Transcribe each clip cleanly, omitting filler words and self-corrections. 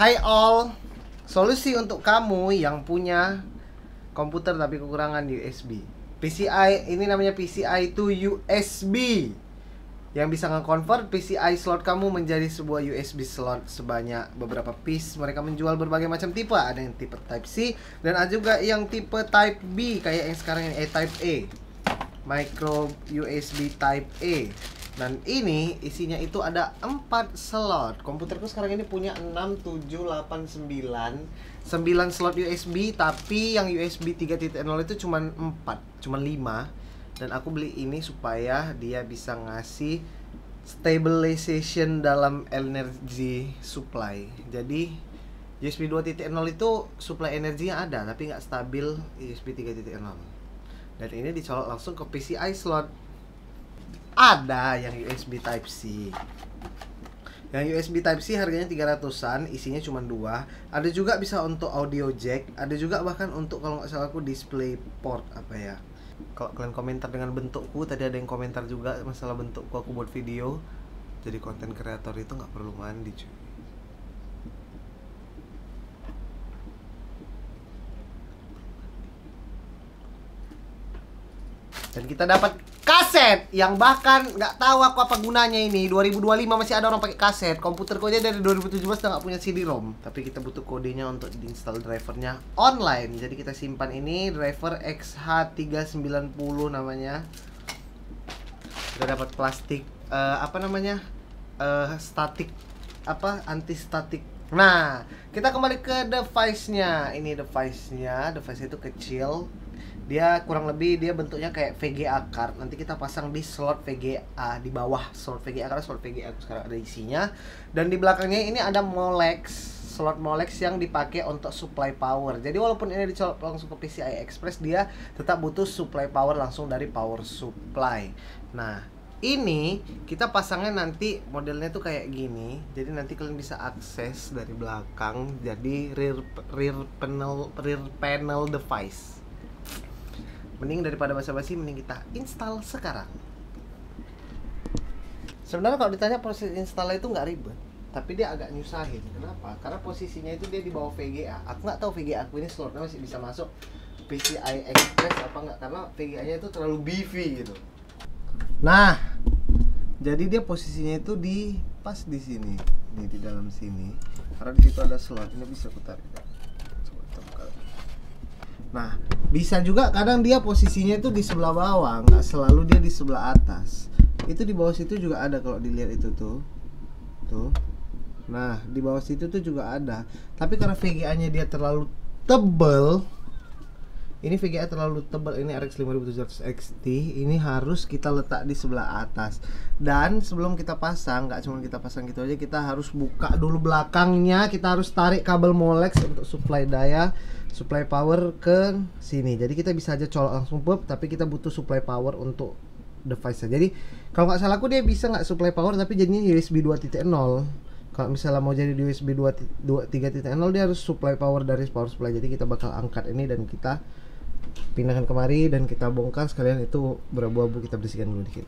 Hai all, solusi untuk kamu yang punya komputer tapi kekurangan USB. PCI, ini namanya PCI to USB, yang bisa nge-convert PCI slot kamu menjadi sebuah USB slot sebanyak beberapa piece. Mereka menjual berbagai macam tipe, ada yang tipe Type C dan ada juga yang tipe Type B kayak yang sekarang ini Type A, micro USB Type A. Dan ini isinya itu ada 4 slot. Komputerku sekarang ini punya 6, 7, 8, 9 slot USB, tapi yang USB 3.0 itu cuma 4, cuma 5. Dan aku beli ini supaya dia bisa ngasih stabilization dalam energy supply. Jadi USB 2.0 itu supply energinya ada, tapi nggak stabil USB 3.0. Dan ini dicolok langsung ke PCI slot. Ada yang USB Type C. Yang USB Type C harganya 300-an, isinya cuma 2. Ada juga bisa untuk audio jack, ada juga bahkan untuk kalau nggak salah aku display port apa ya. Kalau kalian komentar dengan bentukku, tadi ada yang komentar juga masalah bentukku aku buat video. Jadi konten kreator itu nggak perlu mandi cuy. Dan kita dapat kaset yang bahkan nggak tahu aku apa gunanya ini. 2025 masih ada orang pakai kaset. Komputerku aja dari 2017 udah nggak punya CD-ROM. Tapi kita butuh kodenya untuk diinstal drivernya online. Jadi kita simpan ini, driver XH390 namanya. Kita dapat plastik apa namanya, statik, apa, anti statik. Nah, kita kembali ke device-nya. Ini device-nya, device itu kecil. Dia kurang lebih dia bentuknya kayak VGA card. Nanti kita pasang di slot VGA di bawah slot VGA, karena slot VGA sekarang ada isinya. Dan di belakangnya ini ada Molex, slot Molex yang dipakai untuk supply power. Jadi walaupun ini dicolok langsung ke PCI Express, dia tetap butuh supply power langsung dari power supply. Nah, ini kita pasangnya nanti modelnya tuh kayak gini. Jadi nanti kalian bisa akses dari belakang. Jadi rear panel device. Mending daripada basa-basi, mending kita install sekarang. Sebenarnya kalau ditanya proses install itu nggak ribet, tapi dia agak nyusahin. Kenapa? Karena posisinya itu dia di bawah VGA. Aku nggak tahu VGA aku ini slotnya masih bisa masuk PCI Express apa nggak, karena VGA-nya itu terlalu beefy gitu. Nah, jadi dia posisinya itu di pas di sini, nih di dalam sini. Karena di situ ada slot. Ini bisa aku tarik. Nah, bisa juga kadang dia posisinya itu di sebelah bawah, nggak selalu dia di sebelah atas. Itu di bawah situ juga ada kalau dilihat itu tuh. Tuh. Nah, di bawah situ tuh juga ada. Tapi karena VGA-nya dia terlalu tebel, ini VGA terlalu tebal, ini RX 5700 XT, ini harus kita letak di sebelah atas. Dan sebelum kita pasang, nggak cuma kita pasang gitu aja, kita harus buka dulu belakangnya, kita harus tarik kabel Molex untuk supply daya, supply power ke sini. Jadi kita bisa aja colok langsung pop, tapi kita butuh supply power untuk device-nya. Jadi kalau nggak salah aku dia bisa nggak supply power, tapi jadinya USB 2.0. Kalau misalnya mau jadi USB 3.0 dia harus supply power dari power supply. Jadi kita bakal angkat ini dan kita pindahkan kemari dan kita bongkar sekalian itu berabu-abu, kita bersihkan dulu dikit.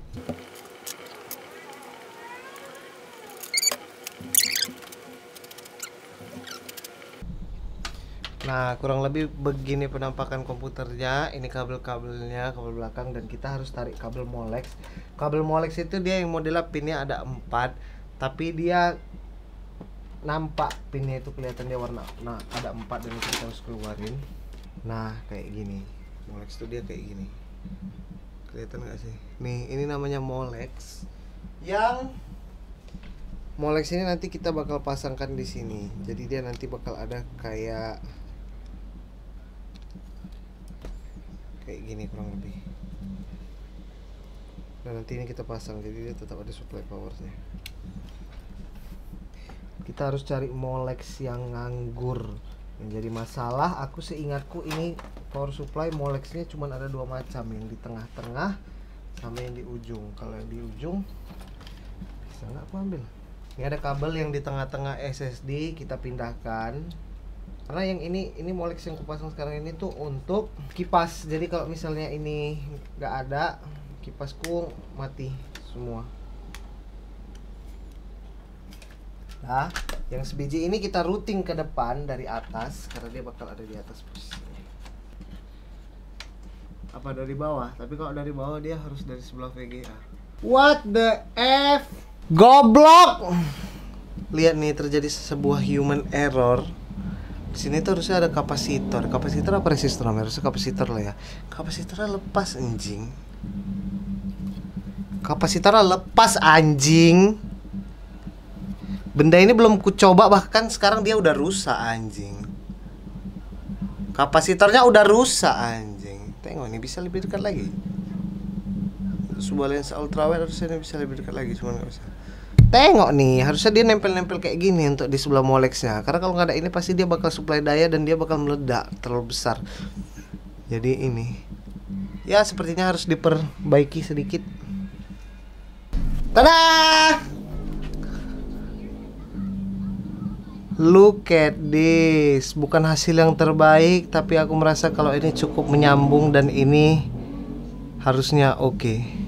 Nah, kurang lebih begini penampakan komputernya. Ini kabel-kabelnya, kabel belakang, dan kita harus tarik kabel Molex. Kabel Molex itu dia yang modelnya pinnya ada 4, tapi dia nampak pinnya itu kelihatan dia warna. Nah, ada 4 dan kita harus keluarin. Nah, kayak gini. Molex itu dia kayak gini. Kelihatan nggak sih? Nih, ini namanya Molex. Yang Molex ini nanti kita bakal pasangkan di sini. Jadi dia nanti bakal ada kayak gini kurang lebih. Dan nanti ini kita pasang, jadi dia tetap ada supply powernya. Kita harus cari Molex yang nganggur. Yang jadi masalah, aku seingatku ini power supply Molexnya cuma ada 2 macam, yang di tengah-tengah sama yang di ujung. Kalau yang di ujung bisa nggak aku ambil? Ini ada kabel yang di tengah-tengah SSD, kita pindahkan. Karena yang ini Molex yang kupasang sekarang ini tuh untuk kipas. Jadi kalau misalnya ini nggak ada, kipasku mati semua. Nah, yang sebiji ini kita routing ke depan dari atas karena dia bakal ada di atas posisinya. Apa dari bawah? Tapi kalau dari bawah dia harus dari sebelah VGA. What the F? Goblok! Lihat nih, terjadi sebuah human error. Di sini tuh harusnya ada kapasitor. Kapasitor apa resistor? Harusnya kapasitor lah ya. Kapasitornya lepas anjing. Kapasitornya lepas anjing. Benda ini belum ku coba, bahkan sekarang dia udah rusak anjing. Kapasitornya udah rusak anjing. Tengok nih, bisa lebih dekat lagi. Untuk sebuah lensa ultrawide harusnya bisa lebih dekat lagi, cuman nggak bisa. Tengok nih, harusnya dia nempel-nempel kayak gini untuk di sebelah Molexnya. Karena kalau nggak ada ini pasti dia bakal supply daya dan dia bakal meledak terlalu besar. Jadi ini, ya sepertinya harus diperbaiki sedikit. Tada! Look at this. Bukan hasil yang terbaik, tapi aku merasa kalau ini cukup menyambung dan ini harusnya oke.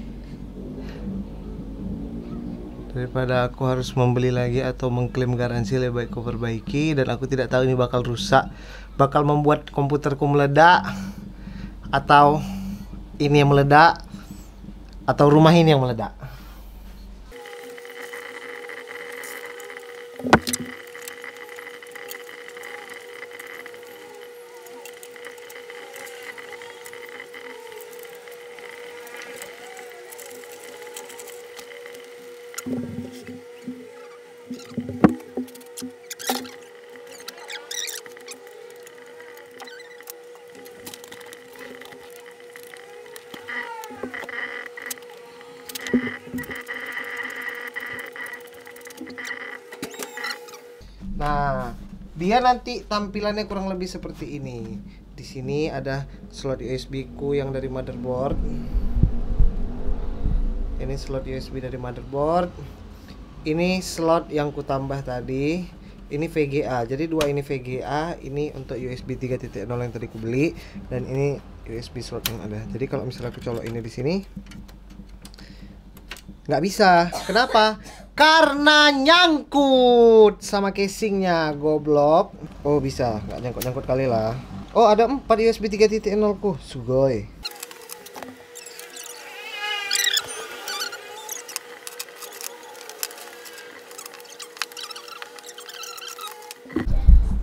Daripada aku harus membeli lagi atau mengklaim garansi, lebih baik aku perbaiki. Dan aku tidak tahu ini bakal rusak, bakal membuat komputerku meledak, atau ini yang meledak, atau rumah ini yang meledak. Nah, dia nanti tampilannya kurang lebih seperti ini. Di sini ada slot USB ku yang dari motherboard. Ini slot USB dari motherboard. Ini slot yang ku tambah tadi. Ini VGA. Jadi dua ini VGA, ini untuk USB 3.0 yang tadi ku beli, dan ini USB slot yang ada. Jadi kalau misalnya aku colok ini di sini, nggak bisa. Kenapa? Karena nyangkut sama casingnya, goblok. Oh bisa, nggak nyangkut-nyangkut kali lah. Oh ada 4 USB 3.0 ku, sugoi.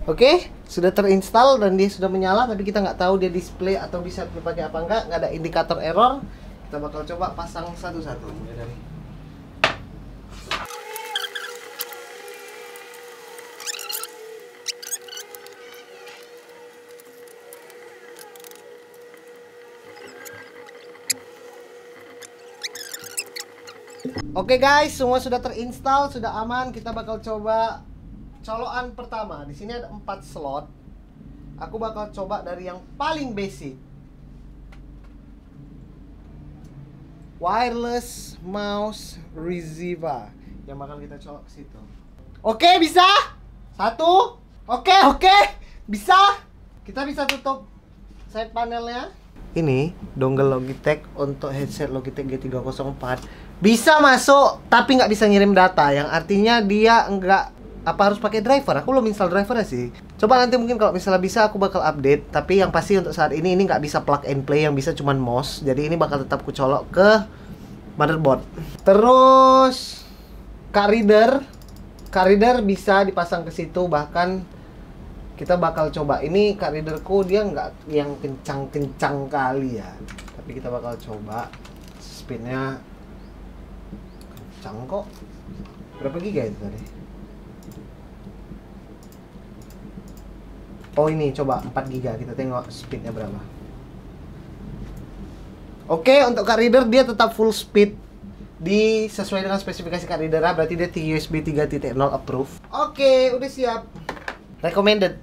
Oke, sudah terinstall dan dia sudah menyala, tapi kita nggak tahu dia display atau bisa dipakai apa enggak. Nggak ada indikator error. Kita bakal coba pasang satu-satu. Oke guys, semua sudah terinstall, sudah aman. Kita bakal coba colokan pertama. Di sini ada 4 slot. Aku bakal coba dari yang paling basic. Wireless mouse receiver yang bakal kita colok ke situ. Oke, bisa? 1. Oke, bisa. Kita bisa tutup side panelnya. Ini dongle Logitech untuk headset Logitech G304 bisa masuk, tapi nggak bisa ngirim data, yang artinya dia nggak harus pakai driver. Aku belum install drivernya sih. Coba nanti mungkin kalau misalnya bisa aku bakal update. Tapi yang pasti untuk saat ini nggak bisa plug and play, yang bisa cuman mouse. Jadi ini bakal tetap kucolok ke motherboard. Terus card reader bisa dipasang ke situ. Bahkan kita bakal coba. Ini card readerku dia nggak yang kencang-kencang kali ya, tapi kita bakal coba. Speednya kencang kok. Berapa giga itu tadi? Oh ini coba 4 giga, kita tengok speednya berapa. Oke, untuk card reader dia tetap full speed, sesuai dengan spesifikasi card reader, berarti dia USB 3.0 approve. Oke, udah siap. Recommended.